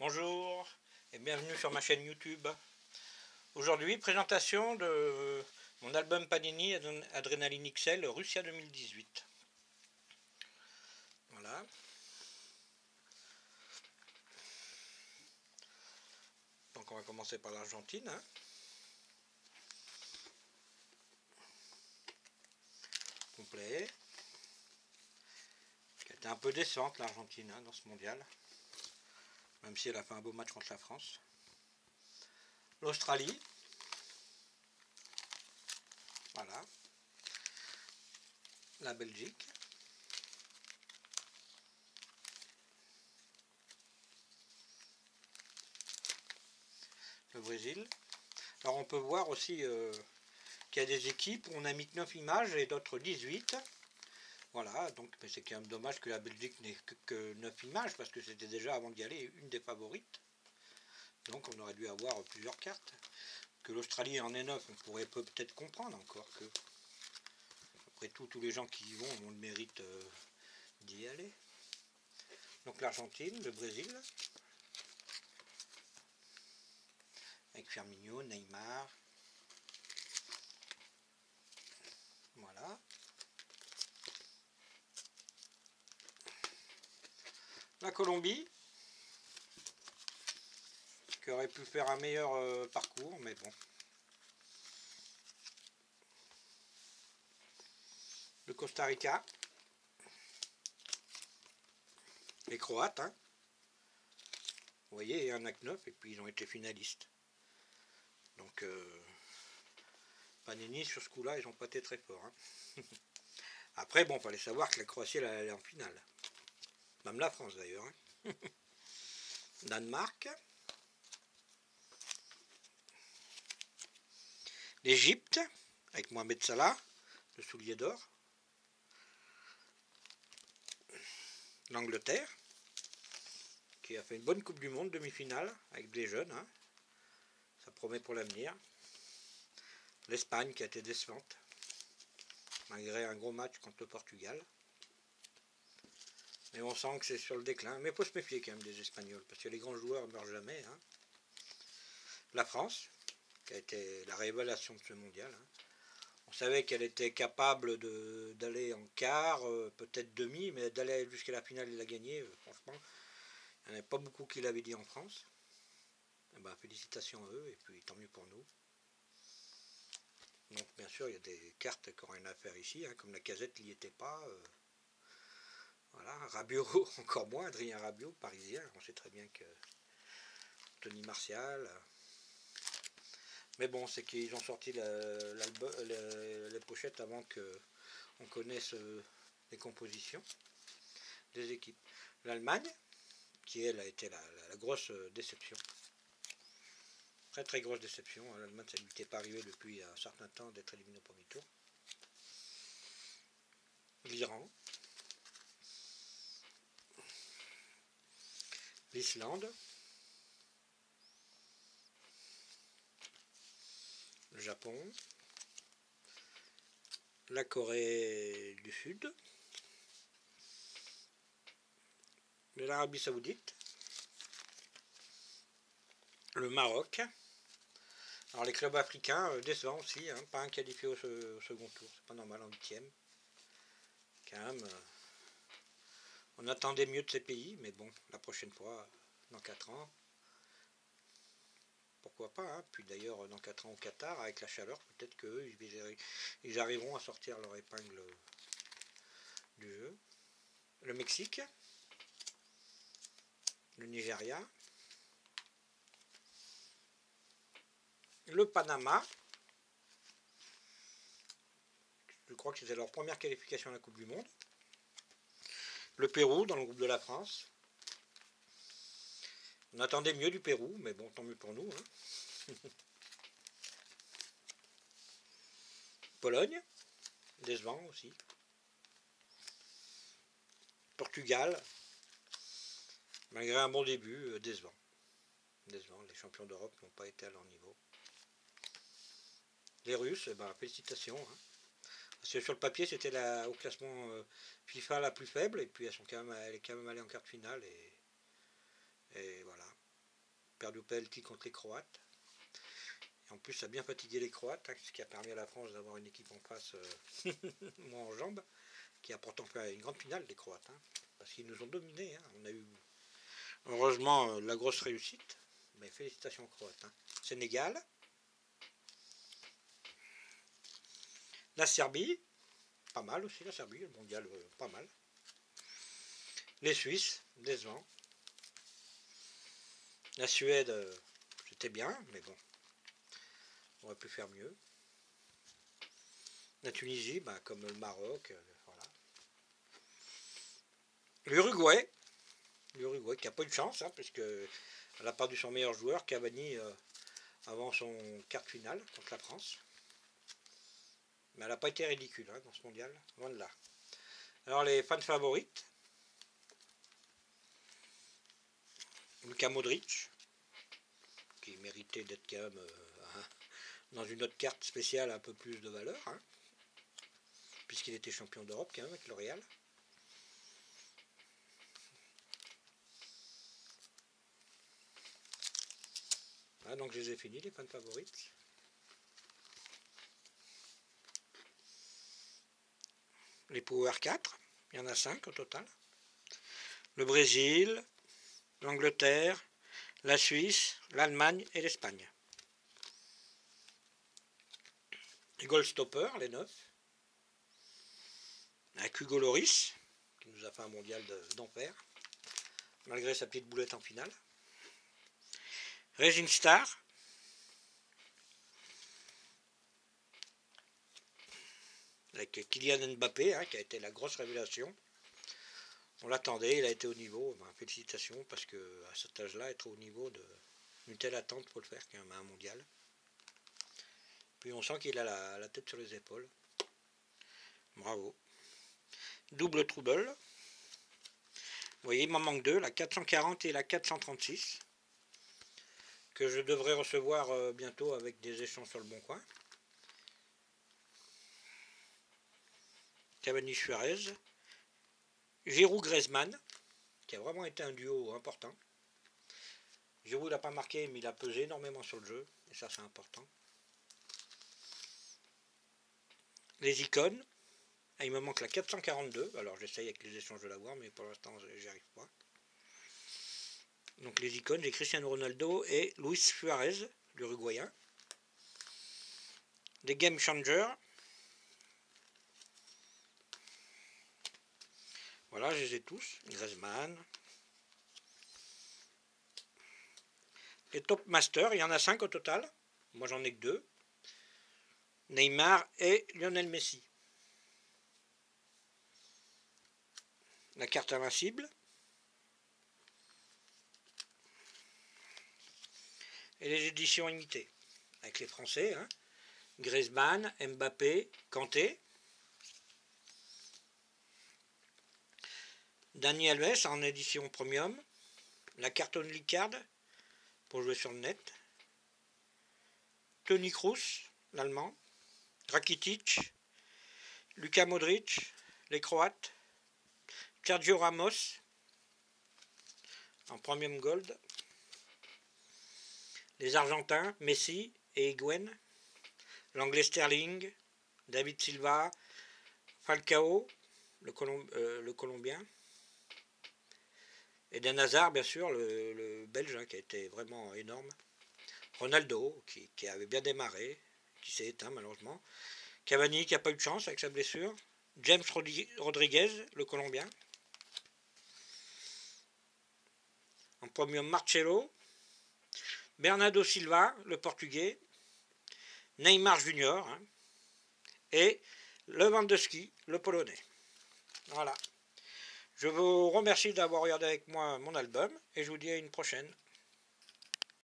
Bonjour et bienvenue sur ma chaîne YouTube. Aujourd'hui, présentation de mon album Panini Adrenaline XL Russia 2018. Voilà. Donc on va commencer par l'Argentine. Complet. Qui a été un peu décevante l'Argentine dans ce mondial. Même si elle a fait un beau match contre la France. L'Australie. Voilà. La Belgique. Le Brésil. Alors on peut voir aussi qu'il y a des équipes où on a mis que 9 images et d'autres 18. Voilà, donc mais c'est quand même dommage que la Belgique n'ait que 9 images, parce que c'était déjà avant d'y aller une des favorites. Donc on aurait dû avoir plusieurs cartes. Que l'Australie en ait 9, on pourrait peut-être comprendre encore que, après tout, tous les gens qui y vont ont le mérite d'y aller. Donc l'Argentine, le Brésil, avec Firmino, Neymar. Voilà. La Colombie, qui aurait pu faire un meilleur parcours, mais bon. Le Costa Rica, les Croates, hein. Vous voyez, il y en a que 9 et puis ils ont été finalistes. Donc, Panini, sur ce coup-là, ils n'ont pas été très forts. Hein. Après, bon, il fallait savoir que la Croatie, elle allait en finale. Même la France, d'ailleurs. Hein. Danemark. L'Égypte, avec Mohamed Salah, le soulier d'or. L'Angleterre, qui a fait une bonne Coupe du Monde, demi-finale, avec des jeunes. Hein. Ça promet pour l'avenir. L'Espagne, qui a été décevante, malgré un gros match contre le Portugal. Mais on sent que c'est sur le déclin. Mais il faut se méfier quand même des Espagnols, parce que les grands joueurs ne meurent jamais. Hein. La France, qui a été la révélation de ce mondial. Hein. On savait qu'elle était capable d'aller en quart, peut-être demi, mais d'aller jusqu'à la finale et la gagner, franchement, il n'y en avait pas beaucoup qui l'avaient dit en France. Et ben, félicitations à eux, et puis tant mieux pour nous. Donc bien sûr, il y a des cartes qui n'ont rien à faire ici, hein, comme la Casette n'y était pas. Voilà, Rabiot encore moins, Adrien Rabiot, parisien, on sait très bien que Tony Martial. Mais bon, c'est qu'ils ont sorti les pochettes avant qu'on connaisse les compositions des équipes. L'Allemagne, qui elle a été la grosse déception. Très très grosse déception. L'Allemagne, ça ne lui était pas arrivé depuis un certain temps d'être éliminé au premier tour. L'Iran. L'Islande. Le Japon. La Corée du Sud. L'Arabie Saoudite. Le Maroc. Alors les clubs africains, décevants aussi, hein, pas un qualifié au second tour, c'est pas normal en 8e. Quand même, on attendait mieux de ces pays, mais bon, la prochaine fois, dans 4 ans, pourquoi pas, hein. Puis d'ailleurs, dans 4 ans au Qatar, avec la chaleur, peut-être qu'eux, ils arriveront à sortir leur épingle du jeu. Le Mexique, le Nigeria, le Panama, je crois que c'était leur première qualification à la Coupe du Monde. Le Pérou, dans le groupe de la France. On attendait mieux du Pérou, mais bon, tant mieux pour nous. Hein. Pologne, décevant aussi. Portugal, malgré un bon début, décevant. Décevant, les champions d'Europe n'ont pas été à leur niveau. Les Russes, ben, félicitations. Hein. Parce que sur le papier, c'était au classement FIFA la plus faible, et puis elle est quand même allée en quart de finale, et voilà. perdu au penalty contre les Croates. Et en plus, ça a bien fatigué les Croates, hein, ce qui a permis à la France d'avoir une équipe en face moins en jambes, qui a pourtant fait une grande finale, les Croates. Hein, parce qu'ils nous ont dominés. Hein. On a eu, heureusement, la grosse réussite. Mais félicitations aux Croates. Hein. Sénégal. La Serbie. Pas mal aussi, la Serbie, le mondial, pas mal. Les Suisses, décevant. La Suède, c'était bien, mais bon, on aurait pu faire mieux. La Tunisie, bah, comme le Maroc, voilà. L'Uruguay qui n'a pas eu de chance, hein, puisque elle a perdu son meilleur joueur, Cavani, avant son quart de finale contre la France. Mais elle n'a pas été ridicule hein, dans ce mondial, loin de là. Alors les fans favorites, Luka Modric, qui méritait d'être quand même dans une autre carte spéciale un peu plus de valeur, hein, puisqu'il était champion d'Europe quand même avec le Real. Voilà, donc je les ai finis, les fans favorites. Les Power 4, il y en a 5 au total. Le Brésil, l'Angleterre, la Suisse, l'Allemagne et l'Espagne. Les Goalstoppers, les 9. Avec Hugo Lloris, qui nous a fait un mondial d'enfer, malgré sa petite boulette en finale. Racing Star. Avec Kylian Mbappé, hein, qui a été la grosse révélation. On l'attendait, il a été au niveau. Ben, félicitations, parce qu'à cet âge-là, être au niveau d'une telle attente, il faut le faire quand même à un mondial. Puis on sent qu'il a la tête sur les épaules. Bravo. Double trouble. Vous voyez, il m'en manque 2, la 440 et la 436. Que je devrais recevoir bientôt avec des échanges sur le Bon Coin. Cavani Suarez. Giroud Griezmann, qui a vraiment été un duo important. Giroud n'a pas marqué, mais il a pesé énormément sur le jeu, et ça c'est important. Les icônes, il me manque la 442, alors j'essaye avec les échanges de l'avoir, mais pour l'instant j'y arrive pas. Donc les icônes, j'ai Cristiano Ronaldo et Luis Suarez, l'Uruguayen. Des Game Changers. Voilà, je les ai tous. Griezmann. Les Top Masters, il y en a 5 au total. Moi j'en ai que 2. Neymar et Lionel Messi. La carte invincible. Et les éditions limitées. Avec les Français, hein. Griezmann, Mbappé, Kanté. Dani Alves en édition premium. La carte Only Card pour jouer sur le net. Toni Kroos, l'Allemand. Rakitic. Luka Modric, les Croates. Sergio Ramos en premium gold. Les Argentins, Messi et Higuaín. L'Anglais Sterling, David Silva, Falcao, le Colombien. Eden Hazard, bien sûr, le Belge, hein, qui a été vraiment énorme. Ronaldo, qui avait bien démarré, qui s'est éteint malheureusement. Cavani, qui n'a pas eu de chance avec sa blessure. James Rodriguez, le Colombien. En premium, Marcelo. Bernardo Silva, le Portugais. Neymar Junior. Hein, et Lewandowski, le Polonais. Voilà. Je vous remercie d'avoir regardé avec moi mon album et je vous dis à une prochaine.